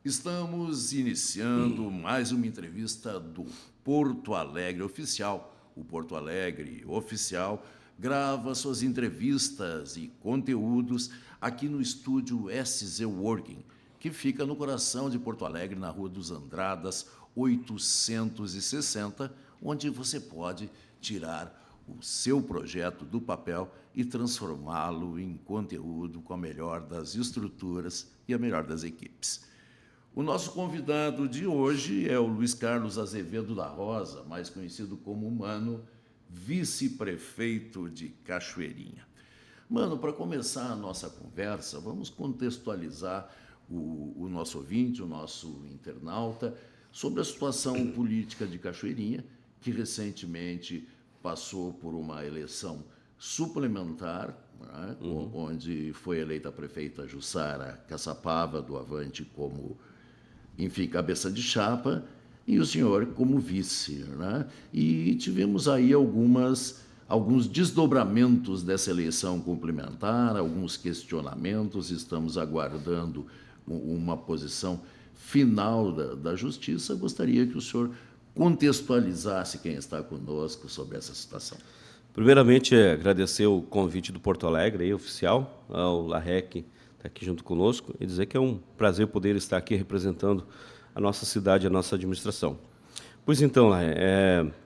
Estamos iniciando mais uma entrevista do Porto Alegre Oficial. O Porto Alegre Oficial grava suas entrevistas e conteúdos aqui no estúdio SZ Working, que fica no coração de Porto Alegre, na Rua dos Andradas, 860, onde você pode tirar o seu projeto do papel e transformá-lo em conteúdo com a melhor das estruturas e a melhor das equipes. O nosso convidado de hoje é o Luiz Carlos Azevedo da Rosa, mais conhecido como Mano, vice-prefeito de Cachoeirinha. Mano, para começar a nossa conversa, vamos contextualizar o nosso ouvinte, o nosso internauta, sobre a situação política de Cachoeirinha, que recentemente passou por uma eleição suplementar, né, onde foi eleita a prefeita Jussara Caçapava, do Avante, como, enfim, cabeça de chapa, e o senhor como vice. Né? E tivemos aí alguns desdobramentos dessa eleição complementar, alguns questionamentos, estamos aguardando uma posição final da Justiça. Gostaria que o senhor contextualizasse quem está conosco sobre essa situação. Primeiramente, agradecer o convite do Porto Alegre, aí, oficial, ao LAREC, está aqui junto conosco, e dizer que é um prazer poder estar aqui representando a nossa cidade, a nossa administração. Pois então,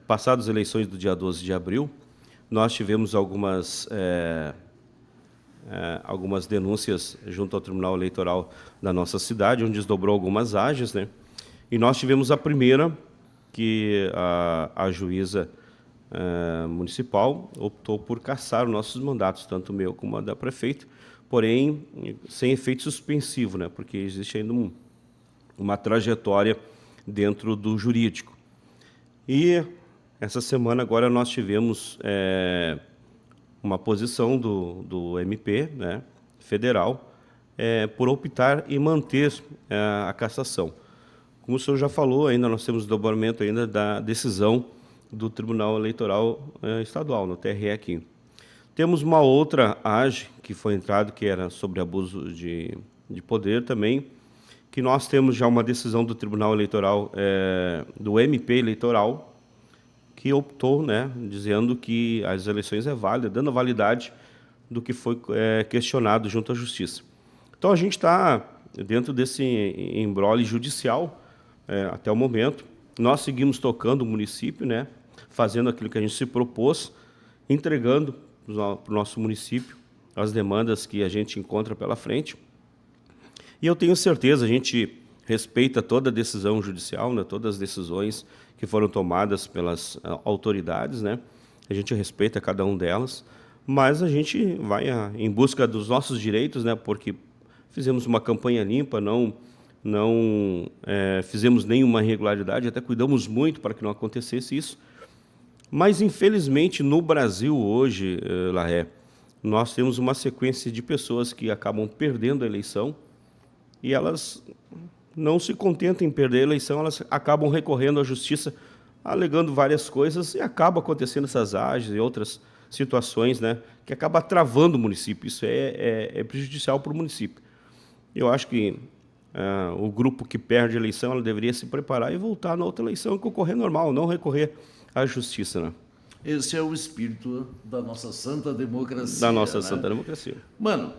passadas as eleições do dia 12 de abril, nós tivemos algumas denúncias junto ao Tribunal Eleitoral da nossa cidade, onde desdobrou algumas AGEs, né? E nós tivemos a primeira, que a juíza municipal optou por cassar os nossos mandatos, tanto o meu como a da prefeita, porém sem efeito suspensivo, né? Porque existe ainda uma trajetória dentro do jurídico. E essa semana agora nós tivemos uma posição do MP, né, federal, por optar em manter a cassação. Como o senhor já falou, ainda nós temos dobramento ainda da decisão do Tribunal Eleitoral Estadual, no TRE aqui. Temos uma outra AGE que foi entrada, que era sobre abuso de poder também, que nós temos já uma decisão do Tribunal Eleitoral, do MP Eleitoral, que optou, né, dizendo que as eleições é válida, dando validade do que foi questionado junto à Justiça. Então, a gente está dentro desse imbróglio judicial até o momento. Nós seguimos tocando o município, né, fazendo aquilo que a gente se propôs, entregando para o nosso município as demandas que a gente encontra pela frente. E eu tenho certeza, a gente respeita toda a decisão judicial, né, todas as decisões que foram tomadas pelas autoridades, né, a gente respeita cada uma delas, mas a gente vai em busca dos nossos direitos, né, porque fizemos uma campanha limpa, não fizemos nenhuma irregularidade, até cuidamos muito para que não acontecesse isso. Mas, infelizmente, no Brasil hoje, Larré, nós temos uma sequência de pessoas que acabam perdendo a eleição e elas não se contentam em perder a eleição, elas acabam recorrendo à Justiça, alegando várias coisas, e acaba acontecendo essas AGEs e outras situações, né, que acaba travando o município. Isso é prejudicial para o município. Eu acho que o grupo que perde a eleição, ela deveria se preparar e voltar na outra eleição e concorrer normal, não recorrer à Justiça, né? Esse é o espírito da nossa santa democracia. Da nossa, né, santa democracia. Mano,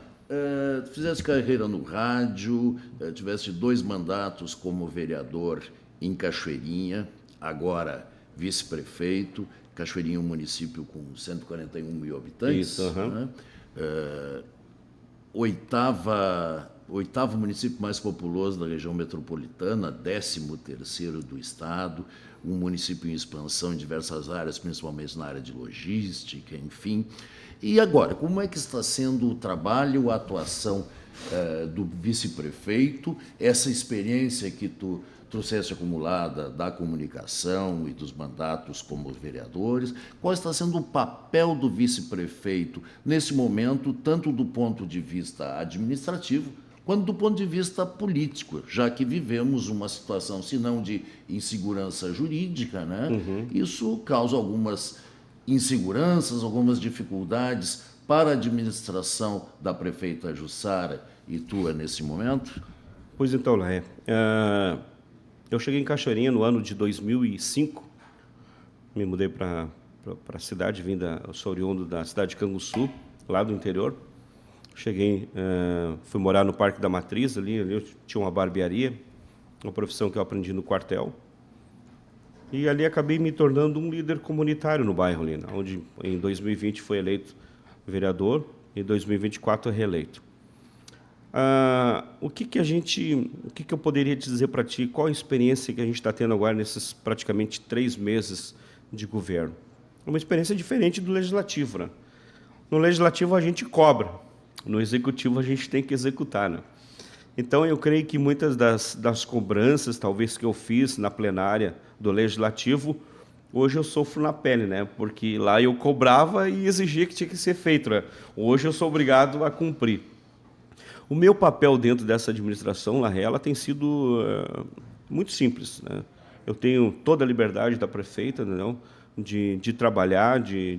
fizeste carreira no rádio, tiveste 2 mandatos como vereador em Cachoeirinha, agora vice-prefeito. Cachoeirinha é um município com 141 mil habitantes. Isso, né? Oitavo município mais populoso da região metropolitana, 13º do estado, um município em expansão em diversas áreas, principalmente na área de logística, enfim. E agora, como é que está sendo o trabalho, a atuação do vice-prefeito, essa experiência que tu trouxeste acumulada da comunicação e dos mandatos como vereadores? Qual está sendo o papel do vice-prefeito nesse momento, tanto do ponto de vista administrativo, quanto do ponto de vista político, já que vivemos uma situação, se não de insegurança jurídica, né? Isso causa algumas inseguranças, algumas dificuldades para a administração da prefeita Jussara e tua nesse momento? Pois então, Laé, eu cheguei em Cachoeirinha no ano de 2005, me mudei para a cidade, sou oriundo da cidade de Canguçu, lá do interior. Cheguei, fui morar no Parque da Matriz, ali eu tinha uma barbearia, uma profissão que eu aprendi no quartel. E ali acabei me tornando um líder comunitário no bairro, ali, onde em 2020 fui eleito vereador e em 2024 reeleito. O que eu poderia te dizer para ti? Qual a experiência que a gente está tendo agora nesses praticamente 3 meses de governo? Uma experiência diferente do legislativo, né? No legislativo a gente cobra, no executivo a gente tem que executar, né? Então eu creio que muitas das cobranças, talvez que eu fiz na plenária do legislativo, hoje eu sofro na pele, né? Porque lá eu cobrava e exigia que tinha que ser feito, né? Hoje eu sou obrigado a cumprir. O meu papel dentro dessa administração, ela tem sido muito simples, né? Eu tenho toda a liberdade da prefeita, não, de trabalhar, de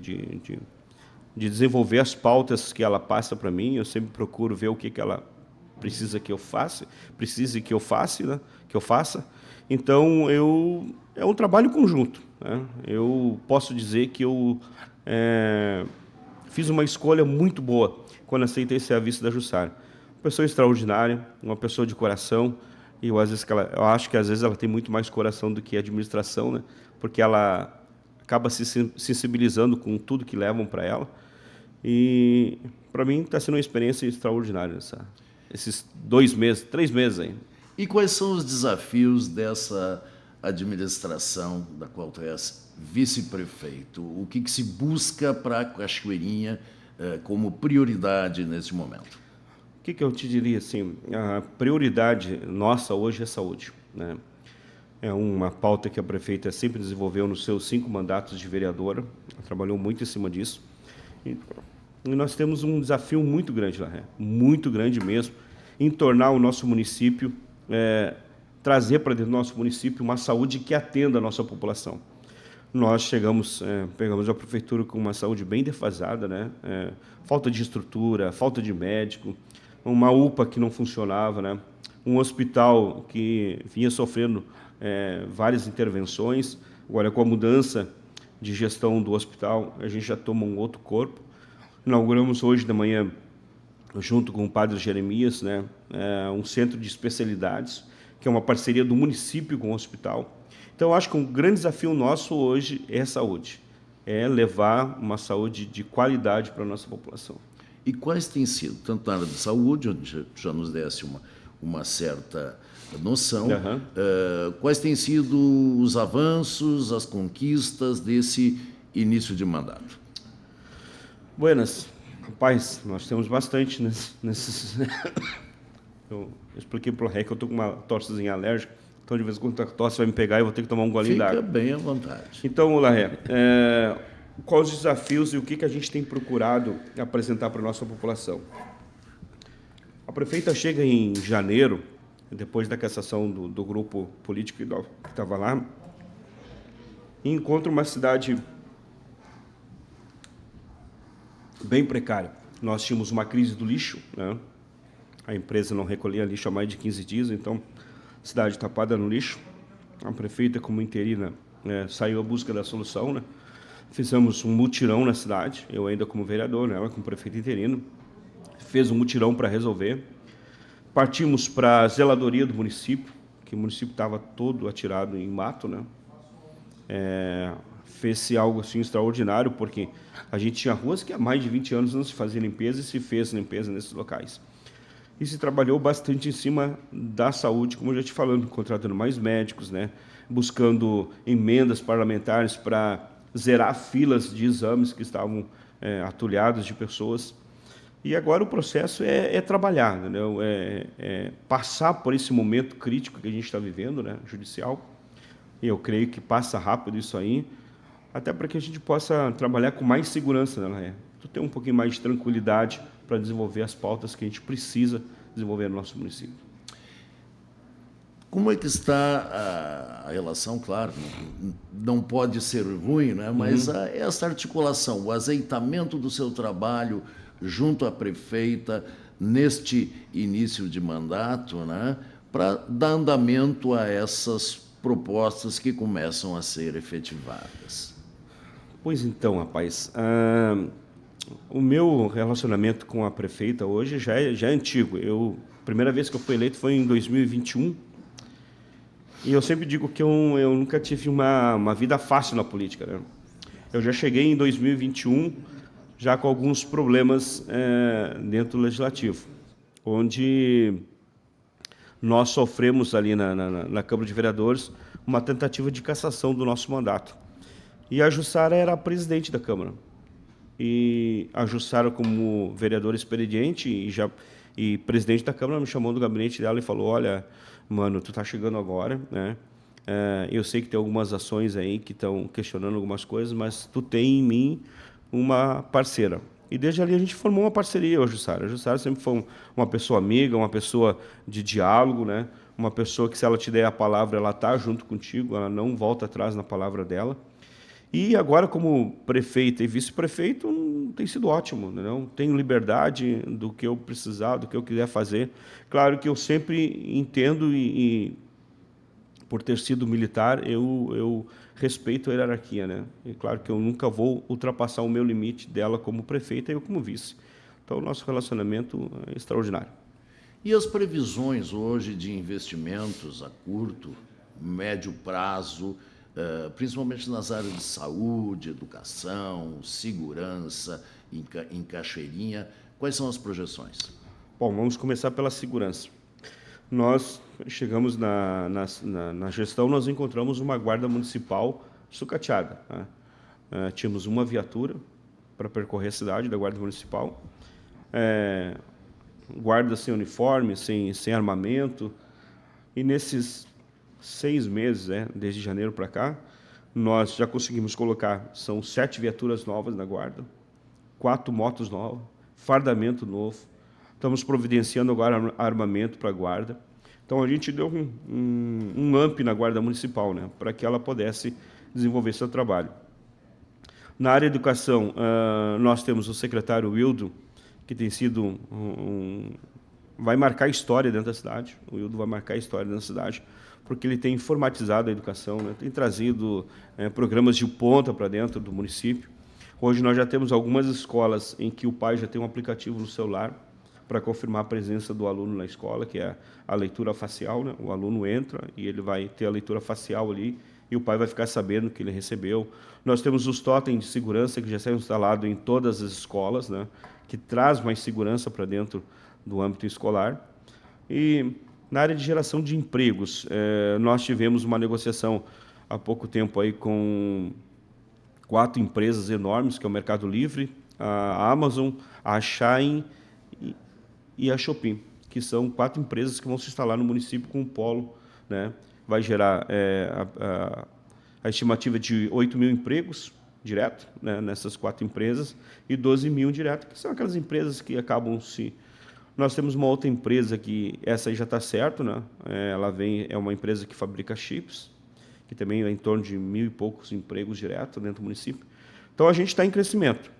desenvolver as pautas que ela passa para mim. Eu sempre procuro ver o que ela precisa que eu faça, né, que eu faça. Então é um trabalho conjunto, né? Eu posso dizer que eu fiz uma escolha muito boa quando aceitei ser a vice da Jussara. Uma pessoa extraordinária, uma pessoa de coração, e eu acho que às vezes ela tem muito mais coração do que a administração, né? Porque ela acaba se sensibilizando com tudo que levam para ela. E para mim está sendo uma experiência extraordinária esses 2 meses, 3 meses aí. E quais são os desafios dessa administração da qual tu és vice-prefeito? O que se busca para a Cachoeirinha como prioridade nesse momento? O que eu te diria assim? A prioridade nossa hoje é saúde, né? É uma pauta que a prefeita sempre desenvolveu nos seus 5 mandatos de vereadora. Ela trabalhou muito em cima disso. E nós temos um desafio muito grande lá, muito grande mesmo, em tornar o nosso município, trazer para dentro do nosso município uma saúde que atenda a nossa população. Nós pegamos a prefeitura com uma saúde bem defasada, né? Falta de estrutura, falta de médico, uma UPA que não funcionava, né? Um hospital que vinha sofrendo várias intervenções. Agora, com a mudança de gestão do hospital, a gente já toma um outro corpo. Inauguramos hoje de manhã, junto com o padre Jeremias, né, um centro de especialidades, que é uma parceria do município com o hospital. Então, eu acho que um grande desafio nosso hoje é a saúde, é levar uma saúde de qualidade para a nossa população. E quais têm sido, tanto na área de saúde, onde já nos desse uma certa noção, quais têm sido os avanços, as conquistas desse início de mandato? Buenas, rapaz, nós temos bastante nesses... Eu expliquei para o Ré que eu estou com uma tossezinha alérgica, então de vez em quando a tosse vai me pegar e eu vou ter que tomar um golinho d'água. Fica bem à vontade. Então, Larré, quais os desafios e o que a gente tem procurado apresentar para a nossa população? A prefeita chega em janeiro, depois da cassação do grupo político que estava lá, e encontra uma cidade bem precária. Nós tínhamos uma crise do lixo, né? A empresa não recolhia lixo há mais de 15 dias, então a cidade tapada no lixo. A prefeita, como interina, saiu à busca da solução, né? Fizemos um mutirão na cidade, eu ainda como vereador, né? Ela como prefeito interino, fez um mutirão para resolver. Partimos para a zeladoria do município, que o município estava todo atirado em mato, né? Fez-se algo assim extraordinário, porque a gente tinha ruas que há mais de 20 anos não se fazia limpeza e se fez limpeza nesses locais. E se trabalhou bastante em cima da saúde, como eu já te falando, contratando mais médicos, né? Buscando emendas parlamentares para zerar filas de exames que estavam atulhadas de pessoas. E agora o processo é trabalhar, entendeu? Passar por esse momento crítico que a gente está vivendo, né, judicial. E eu creio que passa rápido isso aí, até para que a gente possa trabalhar com mais segurança, né? Ter um pouquinho mais de tranquilidade para desenvolver as pautas que a gente precisa desenvolver no nosso município. Como é que está a relação? Claro, não pode ser ruim, né? Mas essa articulação, o azeitamento do seu trabalho junto à prefeita neste início de mandato, né? para dar andamento a essas propostas que começam a ser efetivadas? Pois então, rapaz, o meu relacionamento com a prefeita hoje já é antigo. A primeira vez que eu fui eleito foi em 2021, e eu sempre digo que eu nunca tive uma vida fácil na política, né? Eu já cheguei em 2021 já com alguns problemas dentro do Legislativo, onde nós sofremos ali na Câmara de Vereadores uma tentativa de cassação do nosso mandato. E a Jussara era a presidente da Câmara. E a Jussara, como vereadora experiente e presidente da Câmara, me chamou do gabinete dela e falou: olha, mano, tu tá chegando agora, né? Eu sei que tem algumas ações aí que estão questionando algumas coisas, mas tu tem em mim uma parceira. E desde ali a gente formou uma parceria, a Jussara. A Jussara sempre foi uma pessoa amiga, uma pessoa de diálogo, né? Uma pessoa que, se ela te der a palavra, ela está junto contigo, ela não volta atrás na palavra dela. E agora, como prefeita e vice-prefeito, tem sido ótimo, não? Tenho liberdade do que eu precisar, do que eu quiser fazer. Claro que eu sempre entendo e por ter sido militar, eu respeito a hierarquia, né? E claro que eu nunca vou ultrapassar o meu limite dela como prefeita e eu como vice. Então, o nosso relacionamento é extraordinário. E as previsões hoje de investimentos a curto, médio prazo, principalmente nas áreas de saúde, educação, segurança, em Cachoeirinha, quais são as projeções? Bom, vamos começar pela segurança. Nós chegamos na gestão, nós encontramos uma guarda municipal sucateada, né? Tínhamos uma viatura para percorrer a cidade da guarda municipal, guarda sem uniforme, sem armamento, e nesses 6 meses, desde janeiro para cá, nós já conseguimos colocar, são 7 viaturas novas na guarda, 4 motos novas, fardamento novo, estamos providenciando agora armamento para a guarda. Então, a gente deu um up na guarda municipal, né, para que ela pudesse desenvolver seu trabalho. Na área de educação, nós temos o secretário Wildo, que tem sido vai marcar história dentro da cidade. O Wildo vai marcar história dentro da cidade, porque ele tem informatizado a educação, né, tem trazido programas de ponta para dentro do município. Hoje nós já temos algumas escolas em que o pai já tem um aplicativo no celular para confirmar a presença do aluno na escola, que é a leitura facial, né? O aluno entra e ele vai ter a leitura facial ali e o pai vai ficar sabendo que ele recebeu. Nós temos os totens de segurança que já são instalados em todas as escolas, né? Que traz mais segurança para dentro do âmbito escolar. E na área de geração de empregos, nós tivemos uma negociação há pouco tempo aí com 4 empresas enormes, que é o Mercado Livre, a Amazon, a Shein e a Shopping, que são 4 empresas que vão se instalar no município com um polo, né? Vai gerar a estimativa de 8.000 empregos direto, né, nessas 4 empresas e 12.000 direto, que são aquelas empresas que acabam se... Nós temos uma outra empresa que essa aí já está certo, né? É uma empresa que fabrica chips, que também é em torno de 1.000 e poucos empregos direto dentro do município. Então, a gente está em crescimento.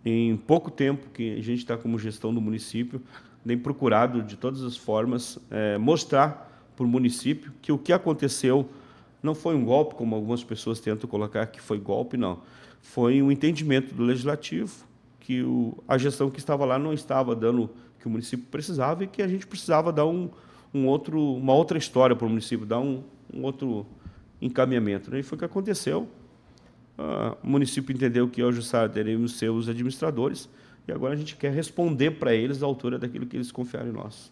Em pouco tempo que a gente está como gestão do município, tem procurado, de todas as formas, mostrar para o município que o que aconteceu não foi um golpe, como algumas pessoas tentam colocar que foi golpe, não. Foi um entendimento do Legislativo que a gestão que estava lá não estava dando o que o município precisava e que a gente precisava dar uma outra história para o município, dar um outro encaminhamento, né? E foi o que aconteceu. O município entendeu que eu e o Jussara teríamos seus administradores e agora a gente quer responder para eles à altura daquilo que eles confiaram em nós.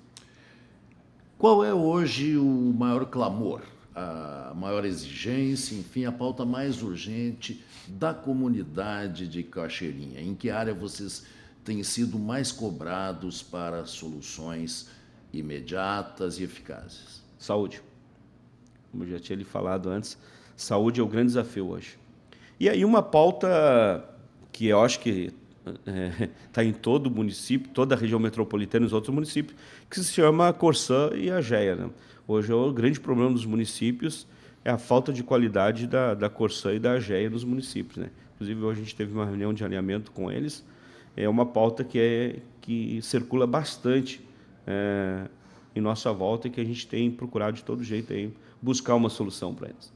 Qual é hoje o maior clamor, a maior exigência, enfim, a pauta mais urgente da comunidade de Cachoeirinha? Em que área vocês têm sido mais cobrados para soluções imediatas e eficazes? Saúde. Como eu já tinha lhe falado antes, saúde é o grande desafio hoje. E aí uma pauta que eu acho que está em todo o município, toda a região metropolitana e os outros municípios, que se chama a Corsã e a Geia, né? Hoje o grande problema dos municípios é a falta de qualidade da Corsã e da Geia nos municípios, né? Inclusive, hoje a gente teve uma reunião de alinhamento com eles. É uma pauta que circula bastante em nossa volta e que a gente tem procurado de todo jeito aí buscar uma solução para eles.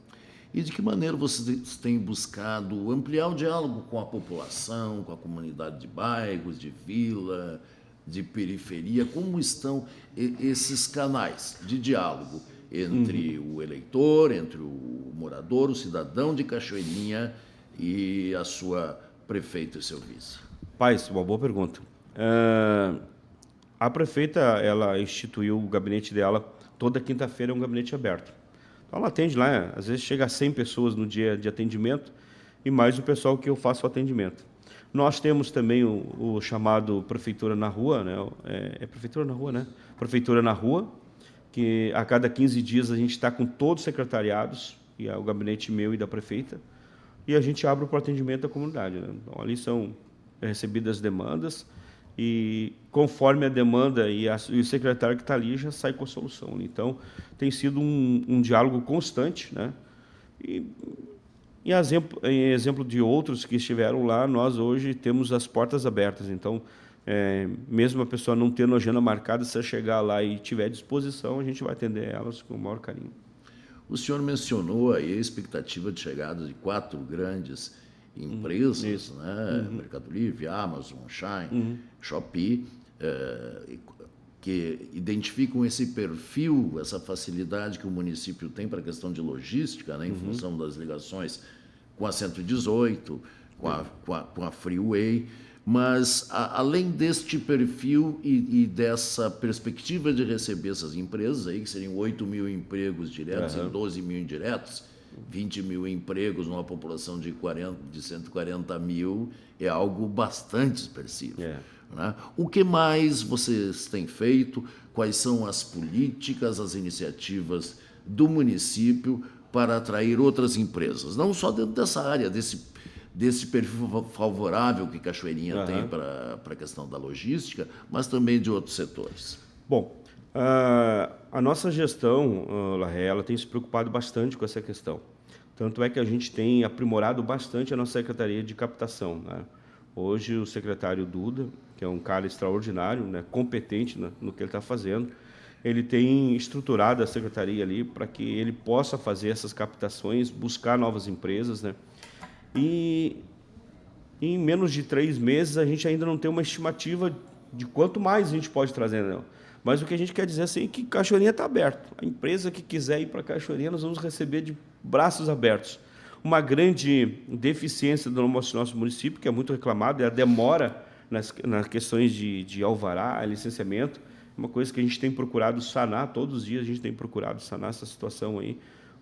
E de que maneira vocês têm buscado ampliar o diálogo com a população, com a comunidade de bairros, de vila, de periferia? Como estão esses canais de diálogo entre o eleitor, entre o morador, o cidadão de Cachoeirinha e a sua prefeita e seu vice? Paz, uma boa pergunta. A prefeita, ela instituiu o gabinete dela, toda quinta-feira é um gabinete aberto. Então, ela atende lá, às vezes chega a 100 pessoas no dia de atendimento, e mais o pessoal que eu faço o atendimento. Nós temos também o chamado Prefeitura na Rua, né? Prefeitura na Rua, né? Prefeitura na Rua, que a cada 15 dias a gente está com todos os secretariados, e é o gabinete meu e da prefeita, e a gente abre para o atendimento da comunidade, né? Então, ali são recebidas demandas, e conforme a demanda e o secretário que está ali já sai com a solução. Então, tem sido um diálogo constante, né? E em exemplo de outros que estiveram lá, nós hoje temos as portas abertas. Então, mesmo a pessoa não tendo a agenda marcada, se chegar lá e tiver disposição, a gente vai atender elas com o maior carinho. O senhor mencionou aí a expectativa de chegada de 4 grandes empresas, né? Mercado Livre, Amazon, Shine, Shopee, que identificam esse perfil, essa facilidade que o município tem para a questão de logística, né? Em função das ligações com a 118, com a Freeway. Mas, além deste perfil e dessa perspectiva de receber essas empresas, aí, que seriam 8 mil empregos diretos e 12 mil indiretos, 20 mil empregos numa população de 140 mil, é algo bastante expressivo. Né? O que mais vocês têm feito? Quais são as políticas, as iniciativas do município para atrair outras empresas? Não só dentro dessa área, desse perfil favorável que Cachoeirinha tem para a questão da logística, mas também de outros setores. Bom, a nossa gestão, Larré, ela tem se preocupado bastante com essa questão. Tanto é que a gente tem aprimorado bastante a nossa Secretaria de Captação, né? Hoje, o secretário Duda, que é um cara extraordinário, né, competente no que ele está fazendo, ele tem estruturado a secretaria ali para que ele possa fazer essas captações, buscar novas empresas, né? E em menos de 3 meses, a gente ainda não tem uma estimativa de quanto mais a gente pode trazer, né? Mas o que a gente quer dizer assim, é que Cachoeirinha está aberto. A empresa que quiser ir para Cachoeirinha, nós vamos receber de braços abertos. Uma grande deficiência do nosso município, que é muito reclamado, é a demora nas questões de alvará, licenciamento. Uma coisa que a gente tem procurado sanar, todos os dias a gente tem procurado sanar essa situação aí,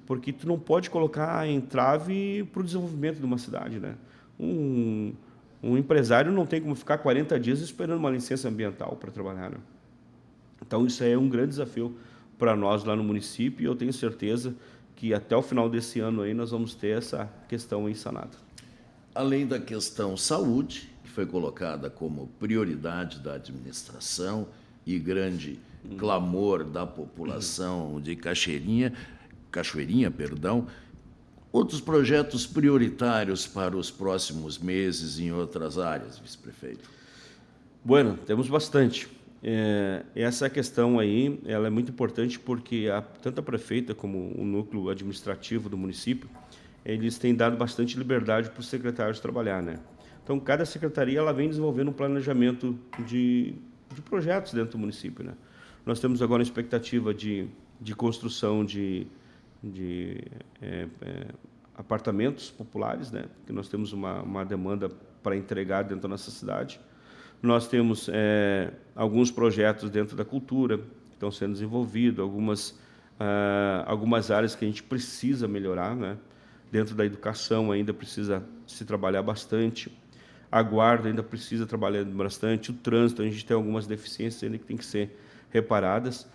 porque tu não pode colocar entrave para o desenvolvimento de uma cidade, né? Um empresário não tem como ficar 40 dias esperando uma licença ambiental para trabalhar, né? Então, isso é um grande desafio para nós lá no município, e eu tenho certeza que até o final desse ano aí nós vamos ter essa questão aí sanada. Além da questão saúde, que foi colocada como prioridade da administração e grande clamor da população de Cachoeirinha, outros projetos prioritários para os próximos meses em outras áreas, vice-prefeito? Bueno, temos bastante. Essa questão aí, ela é muito importante porque tanto a prefeita como o núcleo administrativo do município, eles têm dado bastante liberdade para os secretários trabalhar, né? Então, cada secretaria ela vem desenvolvendo um planejamento de projetos dentro do município, né? Nós temos agora a expectativa de construção de apartamentos populares, né? Que nós temos uma demanda para entregar dentro da nossa cidade. Nós temos alguns projetos dentro da cultura que estão sendo desenvolvidos, algumas áreas que a gente precisa melhorar, né? Dentro da educação ainda precisa se trabalhar bastante, a guarda ainda precisa trabalhar bastante, o trânsito, a gente tem algumas deficiências ainda que tem que ser reparadas,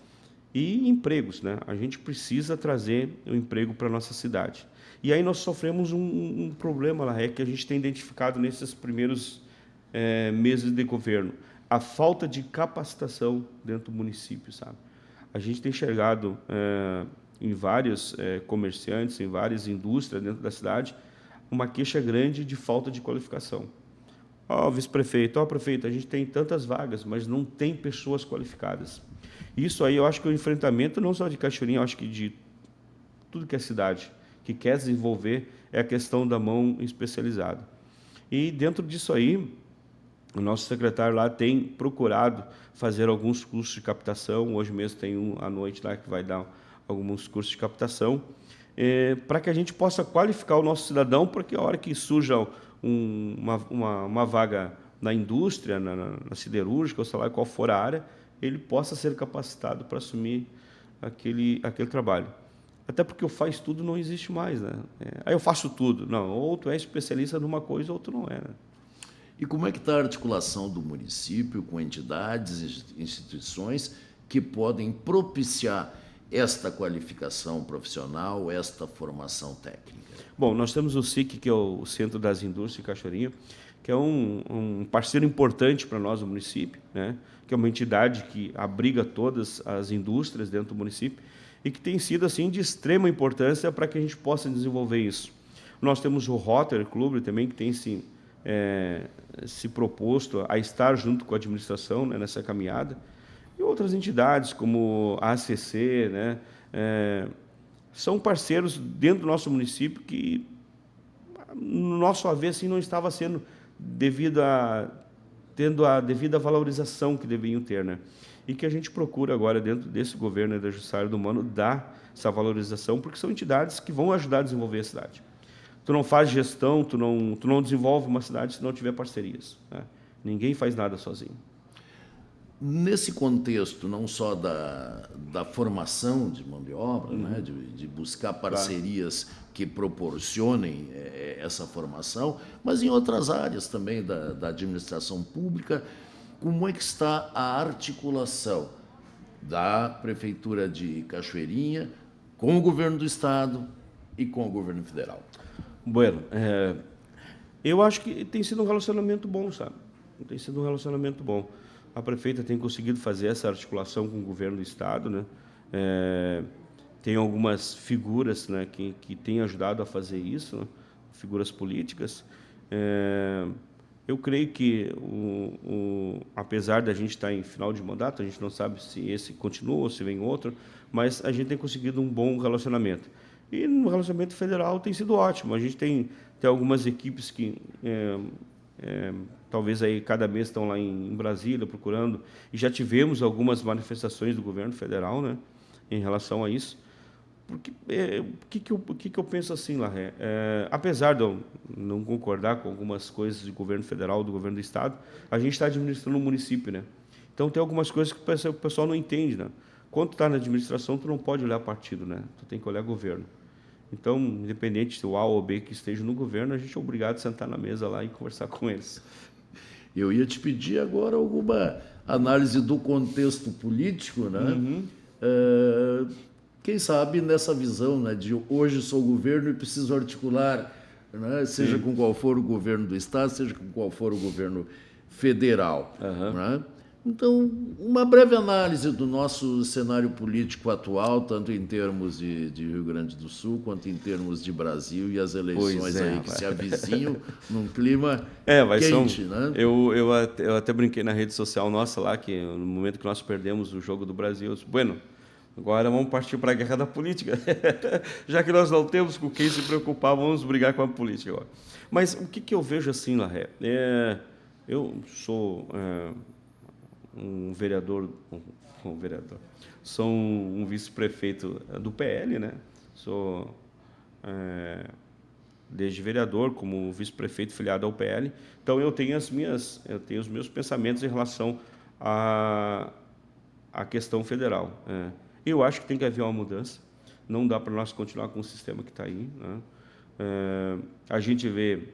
e empregos, né? A gente precisa trazer o emprego para a nossa cidade. E aí nós sofremos um problema lá, que a gente tem identificado nesses primeiros meses de governo, a falta de capacitação dentro do município, sabe? A gente tem enxergado em vários comerciantes, em várias indústrias dentro da cidade, uma queixa grande de falta de qualificação. ó, vice-prefeito, ó, prefeito, a gente tem tantas vagas, mas não tem pessoas qualificadas. Isso aí eu acho que o enfrentamento não só de Cachoeirinha, eu acho que de tudo que é cidade que quer desenvolver é a questão da mão especializada. E dentro disso aí, o nosso secretário lá tem procurado fazer alguns cursos de captação. Hoje mesmo tem um à noite lá que vai dar alguns cursos de captação, para que a gente possa qualificar o nosso cidadão, porque a hora que surja uma vaga na indústria, na siderúrgica, ou sei lá qual for a área, ele possa ser capacitado para assumir aquele trabalho. Até porque o faz tudo não existe mais, né? Aí eu faço tudo. Não, ou tu é especialista numa coisa ou tu não é, né? E como é que está a articulação do município com entidades e instituições que podem propiciar esta qualificação profissional, esta formação técnica? Bom, nós temos o SIC, que é o Centro das Indústrias de Cachoeirinha, que é um parceiro importante para nós, o município, né? Que é uma entidade que abriga todas as indústrias dentro do município e que tem sido assim de extrema importância para que a gente possa desenvolver isso. Nós temos o Rotary Club também, que tem se proposto a estar junto com a administração, né, nessa caminhada, e outras entidades como a ACC, né, são parceiros dentro do nosso município que, no nosso haver, assim, não estava sendo tendo a devida valorização que deveriam ter, né? E que a gente procura agora, dentro desse governo da Juscelio do Mano, dar essa valorização, porque são entidades que vão ajudar a desenvolver a cidade. Tu não faz gestão, tu não desenvolve uma cidade se não tiver parcerias, né? Ninguém faz nada sozinho. Nesse contexto, não só da formação de mão de obra, né, de buscar parcerias que proporcionem essa formação, mas em outras áreas também da administração pública, como é que está a articulação da Prefeitura de Cachoeirinha com o governo do Estado e com o governo federal? Bueno, eu acho que tem sido um relacionamento bom, sabe? Tem sido um relacionamento bom. A prefeita tem conseguido fazer essa articulação com o governo do Estado, né? Tem algumas figuras, né, que têm ajudado a fazer isso, né? Figuras políticas. Eu creio que, apesar da gente estar em final de mandato, a gente não sabe se esse continua ou se vem outro, mas a gente tem conseguido um bom relacionamento. E no relacionamento federal tem sido ótimo. A gente tem algumas equipes que talvez aí cada mês estão lá em Brasília procurando, e já tivemos algumas manifestações do governo federal, né, em relação a isso. Porque o que eu penso assim, Larré? Apesar de eu não concordar com algumas coisas do governo federal, do governo do Estado, a gente está administrando um município, né? Então tem algumas coisas que o pessoal não entende, né? Quando tu está na administração, tu não pode olhar partido, né? Tu tem que olhar governo. Então, independente se o A ou B que esteja no governo, a gente é obrigado a sentar na mesa lá e conversar com eles. Eu ia te pedir agora alguma análise do contexto político, né? Quem sabe nessa visão, né, de hoje sou governo e preciso articular, né, seja com qual for o governo do Estado, seja com qual for o governo federal. Né? Então, uma breve análise do nosso cenário político atual, tanto em termos de Rio Grande do Sul, quanto em termos de Brasil e as eleições aí que se avizinham num clima quente. Né? Eu até brinquei na rede social nossa lá, que no momento que nós perdemos o jogo do Brasil, eu disse, bueno, agora vamos partir para a guerra da política. Já que nós não temos com quem se preocupar, vamos brigar com a política agora. Mas o que eu vejo assim, Larré? Eu sou um vereador, sou um vice-prefeito do PL, né? Sou desde vereador como vice-prefeito filiado ao PL. Então eu tenho os meus pensamentos em relação à questão federal. Eu acho que tem que haver uma mudança. Não dá para nós continuar com o sistema que está aí, né? A gente vê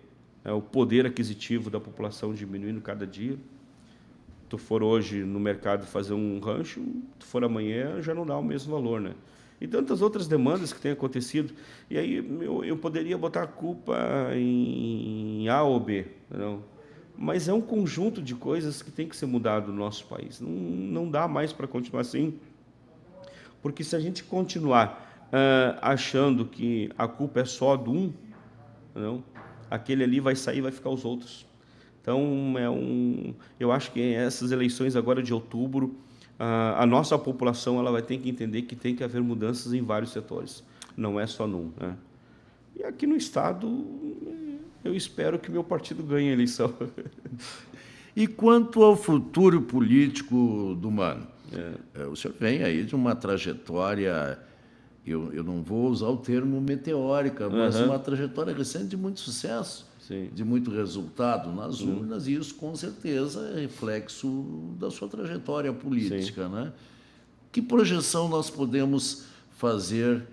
o poder aquisitivo da população diminuindo cada dia. Tu for hoje no mercado fazer um rancho, tu for amanhã, já não dá o mesmo valor, né? E tantas outras demandas que têm acontecido. E aí eu poderia botar a culpa em A ou B, não? Mas é um conjunto de coisas que tem que ser mudado no nosso país. Não dá mais para continuar assim. Porque se a gente continuar achando que a culpa é só de um, não, aquele ali vai sair e vai ficar os outros. Então, eu acho que essas eleições agora de outubro, a nossa população ela vai ter que entender que tem que haver mudanças em vários setores, não é só num, né? E aqui no Estado, eu espero que meu partido ganhe a eleição. E quanto ao futuro político do Mano? O senhor vem aí de uma trajetória, eu não vou usar o termo meteórica, mas uma trajetória recente de muito sucesso, Sim. de muito resultado nas urnas, e isso com certeza é reflexo da sua trajetória política, né? Que projeção nós podemos fazer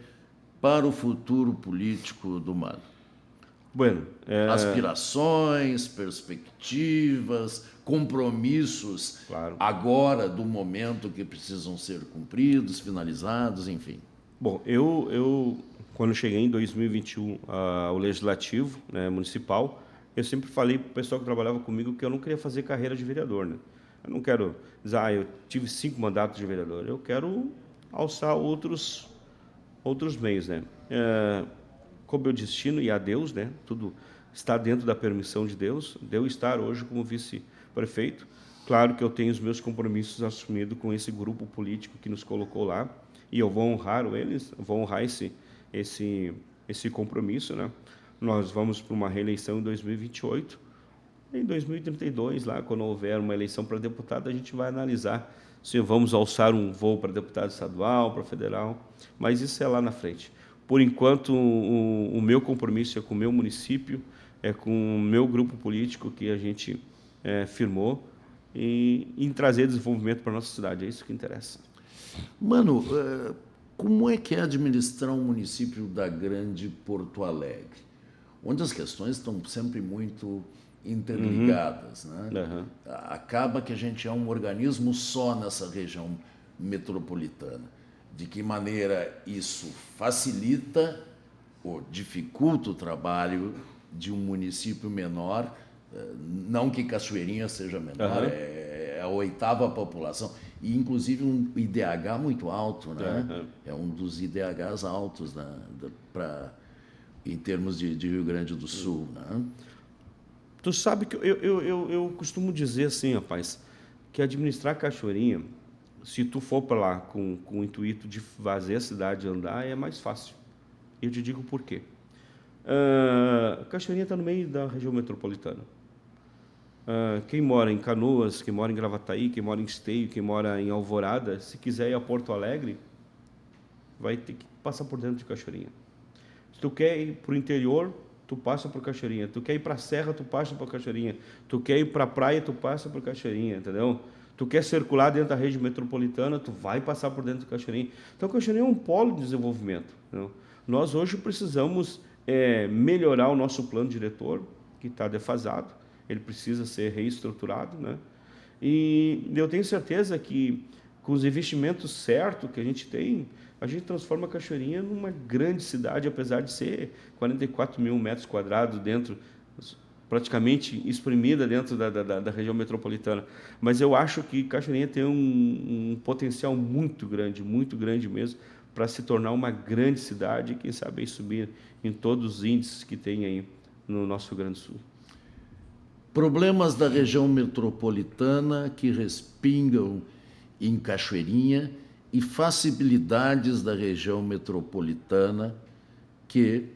para o futuro político do Mano? Bueno, Aspirações, perspectivas, compromissos Claro. agora do momento que precisam ser cumpridos, finalizados, enfim. Bom, eu quando cheguei em 2021 ao Legislativo, né, municipal, eu sempre falei para o pessoal que trabalhava comigo que eu não queria fazer carreira de vereador, né? Eu não quero dizer, eu tive 5 mandatos de vereador, eu quero alçar outros meios, né? Como meu destino e a Deus, né? Tudo está dentro da permissão de Deus. De eu estar hoje como vice-prefeito. Claro que eu tenho os meus compromissos assumidos com esse grupo político que nos colocou lá e eu vou honrar eles, vou honrar esse compromisso, né? Nós vamos para uma reeleição em 2028. Em 2032, lá, quando houver uma eleição para deputado, a gente vai analisar se vamos alçar um voo para deputado estadual, para federal, mas isso é lá na frente. Por enquanto, o meu compromisso é com o meu município, é com o meu grupo político que a gente firmou e em trazer desenvolvimento para a nossa cidade. É isso que interessa. Mano, como é que é administrar um município da Grande Porto Alegre, onde as questões estão sempre muito interligadas, né? Acaba que a gente é um organismo só nessa região metropolitana. De que maneira isso facilita ou dificulta o trabalho de um município menor? Não que Cachoeirinha seja menor, é a 8ª população, e inclusive um IDH muito alto, né? É um dos IDHs altos em termos de Rio Grande do Sul, né? Tu sabe que eu costumo dizer assim, rapaz, que administrar Cachoeirinha, se tu for para lá com o intuito de fazer a cidade andar, é mais fácil. Eu te digo por quê. Cachoeirinha está no meio da região metropolitana. Quem mora em Canoas, quem mora em Gravataí, quem mora em Esteio, quem mora em Alvorada, se quiser ir a Porto Alegre, vai ter que passar por dentro de Cachoeirinha. Se tu quer ir para o interior, tu passa por Cachoeirinha. Tu quer ir para a serra, tu passa por Cachoeirinha. Tu quer ir para a praia, tu passa por Cachoeirinha, entendeu? Tu quer circular dentro da rede metropolitana, tu vai passar por dentro de Cachoeirinha. Então, Cachoeirinha é um polo de desenvolvimento, entendeu? Nós hoje precisamos melhorar o nosso plano diretor, que está defasado. Ele precisa ser reestruturado, né? E eu tenho certeza que, com os investimentos certos que a gente tem, a gente transforma a Cachoeirinha numa grande cidade, apesar de ser 44 mil metros quadrados dentro, praticamente espremida dentro da região metropolitana. Mas eu acho que Cachoeirinha tem um potencial muito grande mesmo, para se tornar uma grande cidade e, quem sabe, aí subir em todos os índices que tem aí no nosso Rio Grande do Sul. Problemas da região metropolitana que respingam em Cachoeirinha e facilidades da região metropolitana que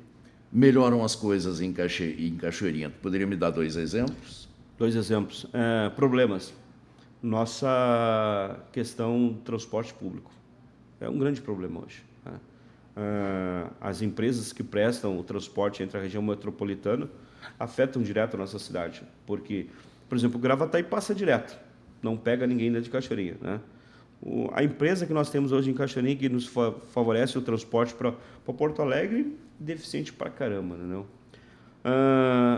melhoram as coisas em Cachoeirinha. Poderia me dar 2 exemplos? 2 exemplos. Problemas. Nossa questão do transporte público. É um grande problema hoje. Né? As empresas que prestam o transporte entre a região metropolitana afetam direto a nossa cidade. Porque, por exemplo, o Gravataí passa direto. Não pega ninguém dentro de Cachoeirinha, né? A empresa que nós temos hoje em Cachoeirinha, que nos favorece o transporte para Porto Alegre, deficiente pra caramba, não?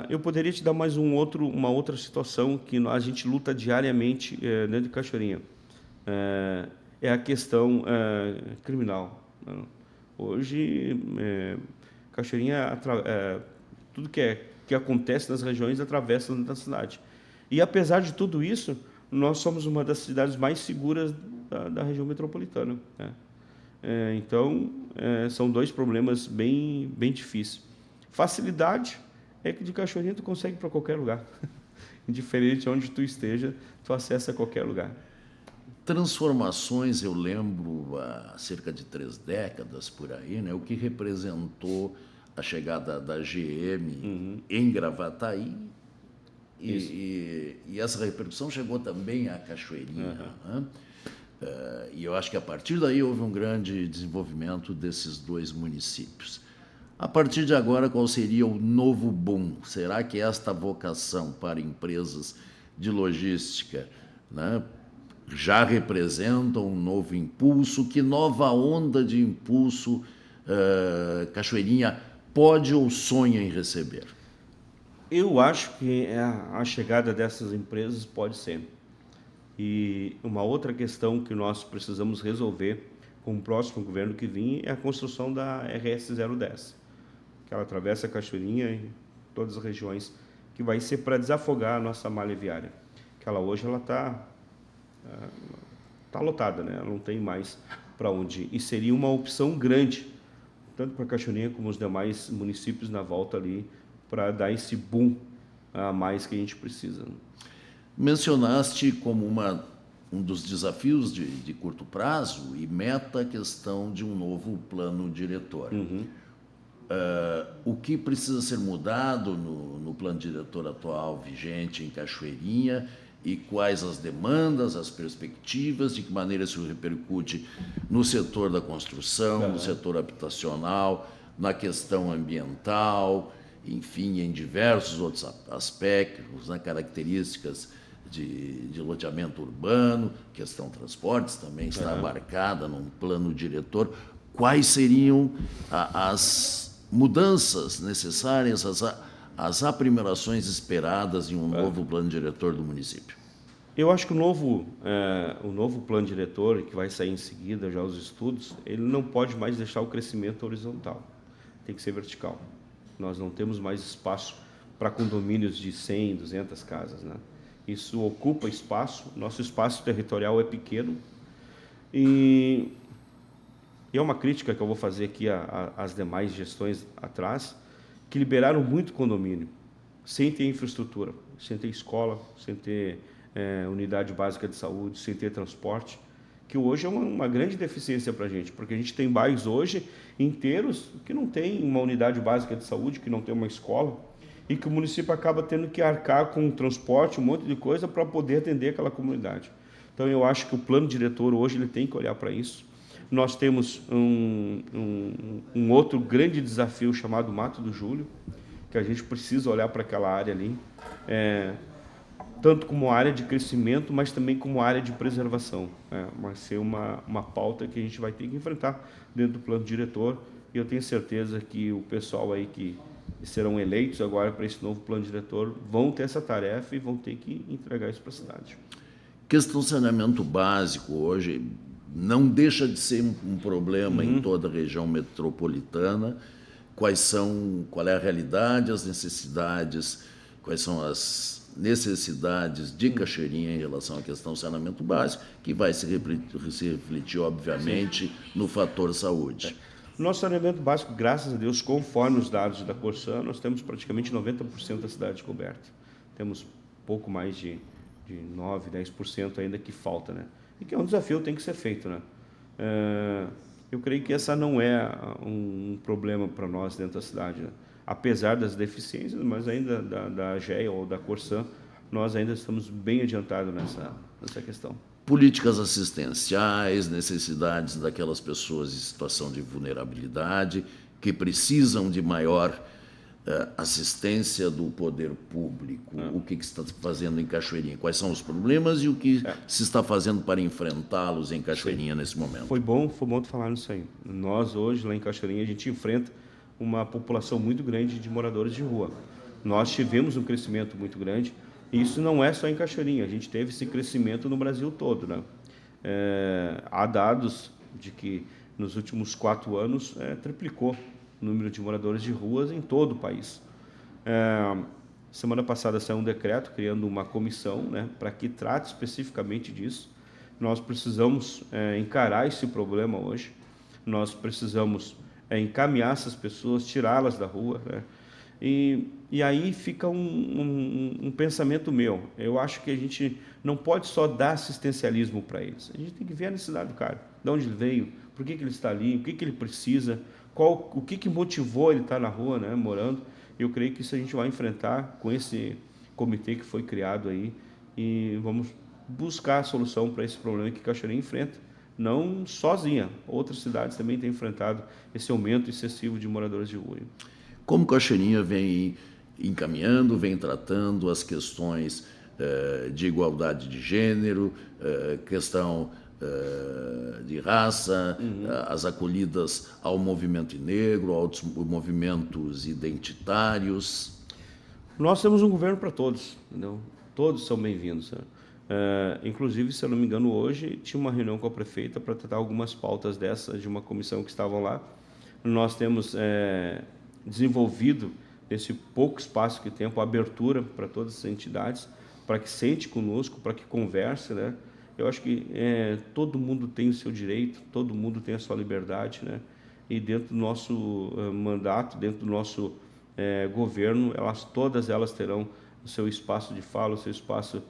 Eu poderia te dar mais uma outra situação que a gente luta diariamente dentro de Cachoeirinha. É a questão criminal. Né? Hoje, Cachoeirinha, tudo que acontece nas regiões atravessa da cidade. E, apesar de tudo isso, nós somos uma das cidades mais seguras da região metropolitana. Né? Então, são 2 problemas bem difíceis. Facilidade é que de Cachoeirinha tu consegue ir para qualquer lugar. indiferente onde tu esteja, tu acessa qualquer lugar. Transformações, eu lembro, há cerca de 3 décadas por aí, né, o que representou a chegada da GM em Gravataí, e essa repercussão chegou também à Cachoeirinha. Né? E eu acho que a partir daí houve um grande desenvolvimento desses 2 municípios. A partir de agora, qual seria o novo boom? Será que esta vocação para empresas de logística, né, já representa um novo impulso? Que nova onda de impulso Cachoeirinha pode ou sonha em receber? Eu acho que a chegada dessas empresas pode ser. E uma outra questão que nós precisamos resolver com o próximo governo que vem é a construção da RS 010, que ela atravessa a Cachoeirinha e todas as regiões, que vai ser para desafogar a nossa malha viária, que ela hoje está lotada, né? Ela não tem mais para onde ir. E seria uma opção grande, tanto para a Cachoeirinha como os demais municípios na volta ali, para dar esse boom a mais que a gente precisa. Mencionaste como um dos desafios de curto prazo e meta a questão de um novo plano diretor. O que precisa ser mudado no plano diretor atual vigente em Cachoeirinha e quais as demandas, as perspectivas, de que maneira isso repercute no setor da construção, no setor habitacional, na questão ambiental, enfim, em diversos outros aspectos, né, características de loteamento urbano, questão transportes também está abarcada num plano diretor. Quais seriam as mudanças necessárias, as aprimorações esperadas em um novo plano diretor do município? Eu acho que o novo plano diretor, que vai sair em seguida, já os estudos, ele não pode mais deixar o crescimento horizontal, tem que ser vertical. Nós não temos mais espaço para condomínios de 100, 200 casas, né? Isso ocupa espaço, nosso espaço territorial é pequeno, e é uma crítica que eu vou fazer aqui às demais gestões atrás, que liberaram muito condomínio, sem ter infraestrutura, sem ter escola, sem ter unidade básica de saúde, sem ter transporte, que hoje é uma grande deficiência para a gente, porque a gente tem bairros hoje inteiros que não tem uma unidade básica de saúde, que não tem uma escola, e que o município acaba tendo que arcar com transporte, um monte de coisa para poder atender aquela comunidade. Então eu acho que o plano diretor hoje ele tem que olhar para isso. Nós temos um outro grande desafio chamado Mato do Júlio, que a gente precisa olhar para aquela área ali, tanto como área de crescimento, mas também como área de preservação. Vai ser uma pauta que a gente vai ter que enfrentar dentro do plano diretor, e eu tenho certeza que o pessoal aí que serão eleitos agora para esse novo plano diretor vão ter essa tarefa e vão ter que entregar isso para a cidade. Questão saneamento básico hoje não deixa de ser um problema em toda a região metropolitana. Qual é a realidade, as necessidades, quais são as necessidades de Cachoeirinha em relação à questão saneamento básico, que vai se refletir, obviamente, no fator saúde. Nosso saneamento básico, graças a Deus, conforme os dados da Corsã, nós temos praticamente 90% da cidade coberta. Temos pouco mais de 9%, 10% ainda que falta, né? E que é um desafio, tem que ser feito, né? Eu creio que essa não é um problema para nós dentro da cidade, né? Apesar das deficiências, mas ainda da AGEA ou da Corsã, nós ainda estamos bem adiantados nessa questão. Políticas assistenciais, necessidades daquelas pessoas em situação de vulnerabilidade, que precisam de maior assistência do poder público. O que se está fazendo em Cachoeirinha? Quais são os problemas e o que se está fazendo para enfrentá-los em Cachoeirinha nesse momento? Foi bom tu falar nisso aí. Nós, hoje, lá em Cachoeirinha, a gente enfrenta uma população muito grande de moradores de rua. Nós tivemos um crescimento muito grande, e isso não é só em Cachoeirinha, a gente teve esse crescimento no Brasil todo, né? Há dados de que nos últimos 4 anos triplicou o número de moradores de ruas em todo o país. Semana passada saiu um decreto criando uma comissão, né, para que trate especificamente disso. Nós precisamos encarar esse problema hoje, nós precisamos encaminhar essas pessoas, tirá-las da rua, né? E aí fica um pensamento meu. Eu acho que a gente não pode só dar assistencialismo para eles. A gente tem que ver a necessidade do cara, de onde ele veio, por que ele está ali, o que ele precisa, o que motivou ele estar na rua, né, morando. Eu creio que isso a gente vai enfrentar com esse comitê que foi criado aí e vamos buscar a solução para esse problema que Cachoeirinha enfrenta. Não sozinha, outras cidades também têm enfrentado esse aumento excessivo de moradores de rua. Como Cachoeirinha vem encaminhando, vem tratando as questões de igualdade de gênero, questão de raça, as acolhidas ao movimento negro, aos movimentos identitários? Nós temos um governo para todos, entendeu? Todos são bem-vindos. Né? Inclusive, se eu não me engano, hoje tinha uma reunião com a prefeita para tratar algumas pautas dessas de uma comissão que estavam lá. Nós temos desenvolvido, nesse pouco espaço que tempo, a abertura para todas as entidades, para que sente conosco, para que converse, né? Eu acho que todo mundo tem o seu direito, todo mundo tem a sua liberdade, né? E dentro do nosso mandato, dentro do nosso governo, todas elas terão o seu espaço de fala, o seu espaço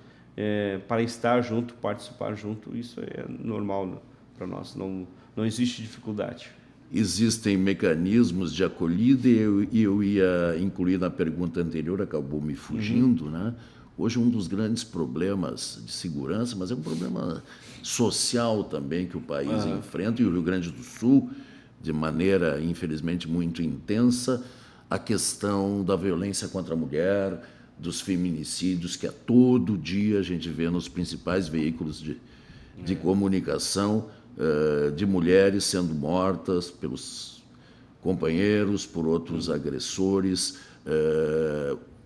para estar junto, participar junto. Isso é normal para nós, não existe dificuldade. Existem mecanismos de acolhida e eu ia incluir na pergunta anterior, acabou me fugindo, né? Hoje um dos grandes problemas de segurança, mas é um problema social também que o país enfrenta, e o Rio Grande do Sul, de maneira, infelizmente, muito intensa, a questão da violência contra a mulher, dos feminicídios, que a todo dia a gente vê nos principais veículos de comunicação, de mulheres sendo mortas pelos companheiros, por outros agressores.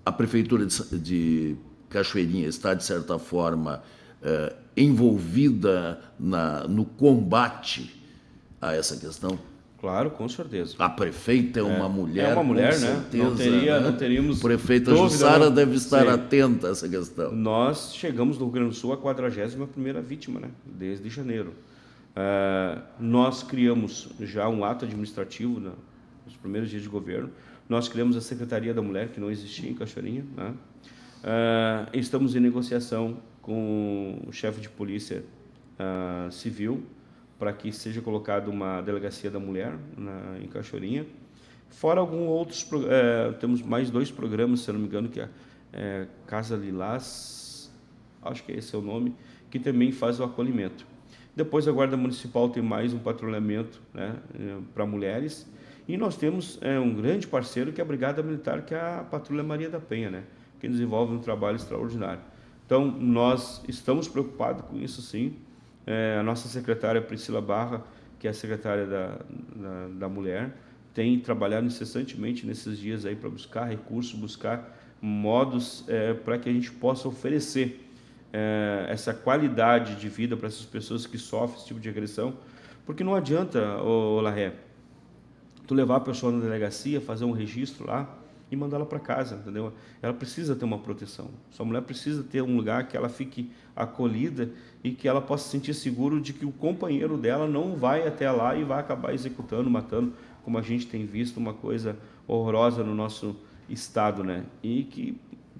A Prefeitura de Cachoeirinha está, de certa forma, envolvida no combate a essa questão? Claro, com certeza. A prefeita é uma mulher, é uma mulher, com né? certeza. Não teríamos. A prefeita Jussara deve estar Sim. atenta a essa questão. Nós chegamos no Rio Grande do Sul a 41ª vítima, né? Desde janeiro. Nós criamos já um ato administrativo nos primeiros dias de governo. Nós criamos a Secretaria da Mulher, que não existia em Cachoeirinha, né? Estamos em negociação com o chefe de polícia civil para que seja colocada uma delegacia da mulher em Cachoeirinha. Fora alguns outros, temos mais 2 programas, se eu não me engano, que é Casa Lilás, acho que esse é o nome, que também faz o acolhimento. Depois a Guarda Municipal tem mais um patrulhamento, né, para mulheres. E nós temos um grande parceiro, que é a Brigada Militar, que é a Patrulha Maria da Penha, né, que desenvolve um trabalho extraordinário. Então, nós estamos preocupados com isso, sim. A nossa secretária Priscila Barra, que é a secretária da Mulher, tem trabalhado incessantemente nesses dias aí para buscar recursos, buscar modos para que a gente possa oferecer essa qualidade de vida para essas pessoas que sofrem esse tipo de agressão, porque não adianta, Larré, tu levar a pessoa na delegacia, fazer um registro lá e mandá-la para casa, entendeu? Ela precisa ter uma proteção. Sua mulher precisa ter um lugar que ela fique acolhida e que ela possa se sentir seguro de que o companheiro dela não vai até lá e vai acabar executando, matando, como a gente tem visto, uma coisa horrorosa no nosso estado, né? E que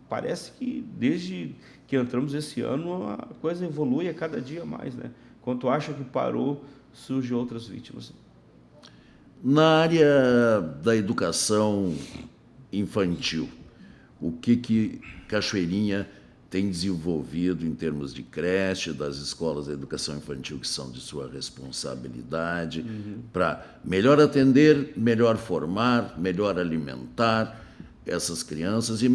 parece que desde que entramos esse ano a coisa evolui a cada dia mais, né? Quando tu acha que parou, surgem outras vítimas. Na área da educação infantil, o que Cachoeirinha tem desenvolvido em termos de creche, das escolas de educação infantil que são de sua responsabilidade, para melhor atender, melhor formar, melhor alimentar essas crianças e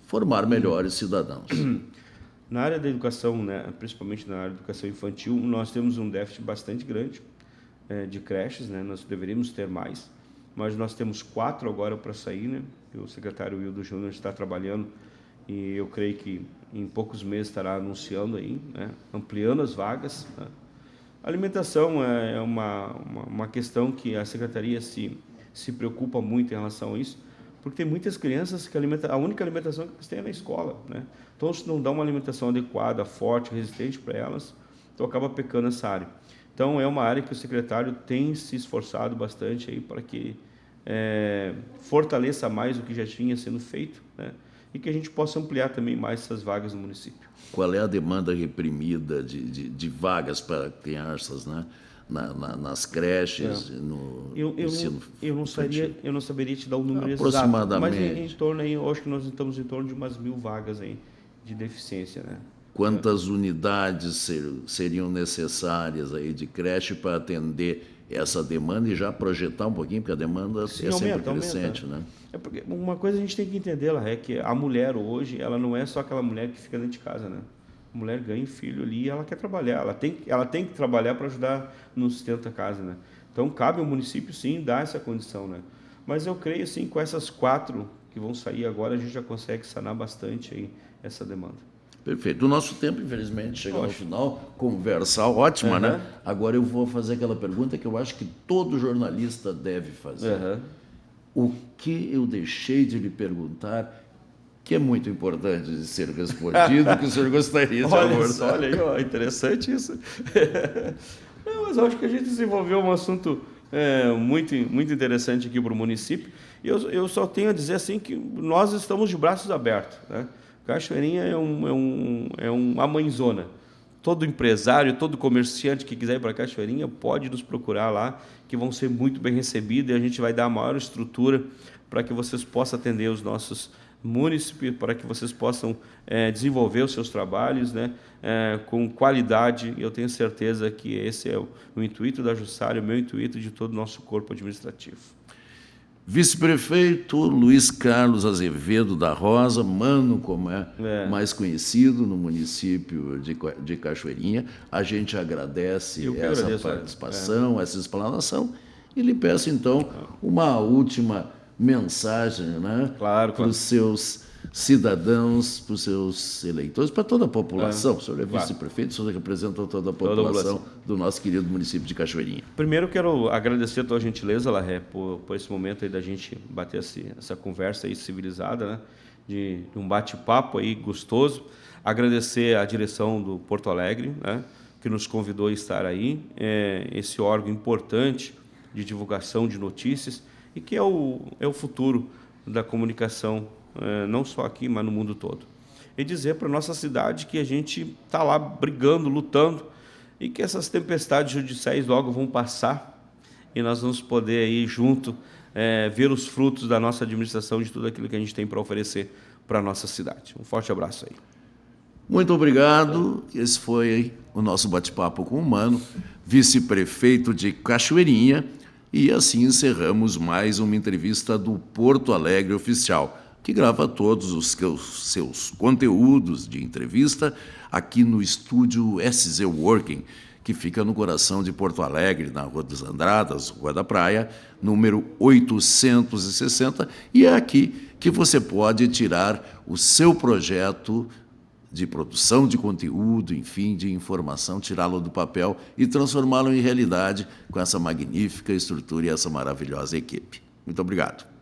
formar melhores cidadãos? Na área da educação, né, principalmente na área da educação infantil, nós temos um déficit bastante grande de creches, né? Nós deveríamos ter mais, mas nós temos 4 agora para sair, né? O secretário Wildo Júnior está trabalhando e eu creio que em poucos meses estará anunciando aí, né? Ampliando as vagas, né? A alimentação é uma questão que a secretaria se preocupa muito em relação a isso, porque tem muitas crianças que a única alimentação que eles têm é na escola, né? Então, se não dá uma alimentação adequada, forte, resistente para elas, então acaba pecando essa área. Então, é uma área que o secretário tem se esforçado bastante aí para que fortaleça mais o que já vinha sendo feito, né? E que a gente possa ampliar também mais essas vagas no município. Qual é a demanda reprimida de vagas para crianças, né? Nas creches, no ensino infantil? Eu não saberia te dar o número exato, Aproximadamente. mas em torno aí, eu acho que nós estamos em torno de umas 1.000 vagas aí de deficiência, né? Quantas unidades seriam necessárias aí de creche para atender essa demanda e já projetar um pouquinho, porque a demanda Sim, é sempre aumenta. crescente, né? Porque uma coisa a gente tem que entender, lá, é que a mulher hoje, ela não é só aquela mulher que fica dentro de casa, né? A mulher ganha um filho ali e ela quer trabalhar, ela tem que trabalhar para ajudar no sustento da casa, né? Então, cabe ao município, sim, dar essa condição, né? Mas eu creio, assim, com essas 4 que vão sair agora, a gente já consegue sanar bastante aí essa demanda. Perfeito. O nosso tempo, infelizmente, chega ao final. Conversa ótima, né? Agora eu vou fazer aquela pergunta que eu acho que todo jornalista deve fazer. O que eu deixei de lhe perguntar que é muito importante de ser respondido, que o senhor gostaria de abordar? Olha aí, ó, interessante isso. Não, mas eu acho que a gente desenvolveu um assunto muito interessante aqui para o município. E eu só tenho a dizer assim que nós estamos de braços abertos, né? Cachoeirinha é uma mãezona. Todo empresário, todo comerciante que quiser ir para Cachoeirinha pode nos procurar lá, que vão ser muito bem recebidos, e a gente vai dar a maior estrutura para que vocês possam atender os nossos municípios, para que vocês possam desenvolver os seus trabalhos, né, com qualidade. Eu tenho certeza que esse é o intuito da Jussara, o meu intuito de todo o nosso corpo administrativo. Vice-prefeito Luiz Carlos Azevedo da Rosa, Mano, como é mais conhecido no município de Cachoeirinha, a gente agradece essa participação, essa explanação, e lhe peço, então, uma última mensagem, né, para os seus cidadãos, para os seus eleitores, para toda a população. O senhor é vice-prefeito, o senhor representa toda a população do nosso querido município de Cachoeirinha. Primeiro, quero agradecer a tua gentileza, Larré, por esse momento aí da gente bater essa conversa aí civilizada, né, de um bate-papo aí gostoso. Agradecer a direção do Porto Alegre, né, que nos convidou a estar aí, esse órgão importante de divulgação de notícias e que é o futuro da comunicação, não só aqui, mas no mundo todo. E dizer para a nossa cidade que a gente está lá brigando, lutando, e que essas tempestades judiciais logo vão passar e nós vamos poder aí junto ver os frutos da nossa administração, de tudo aquilo que a gente tem para oferecer para a nossa cidade. Um forte abraço aí. Muito obrigado. Esse foi o nosso bate-papo com o Mano, vice-prefeito de Cachoeirinha, e assim encerramos mais uma entrevista do Porto Alegre Oficial, que grava todos os seus conteúdos de entrevista aqui no estúdio SZ Working, que fica no coração de Porto Alegre, na Rua dos Andradas, Rua da Praia, número 860, e é aqui que você pode tirar o seu projeto de produção de conteúdo, enfim, de informação, tirá-lo do papel e transformá-lo em realidade com essa magnífica estrutura e essa maravilhosa equipe. Muito obrigado.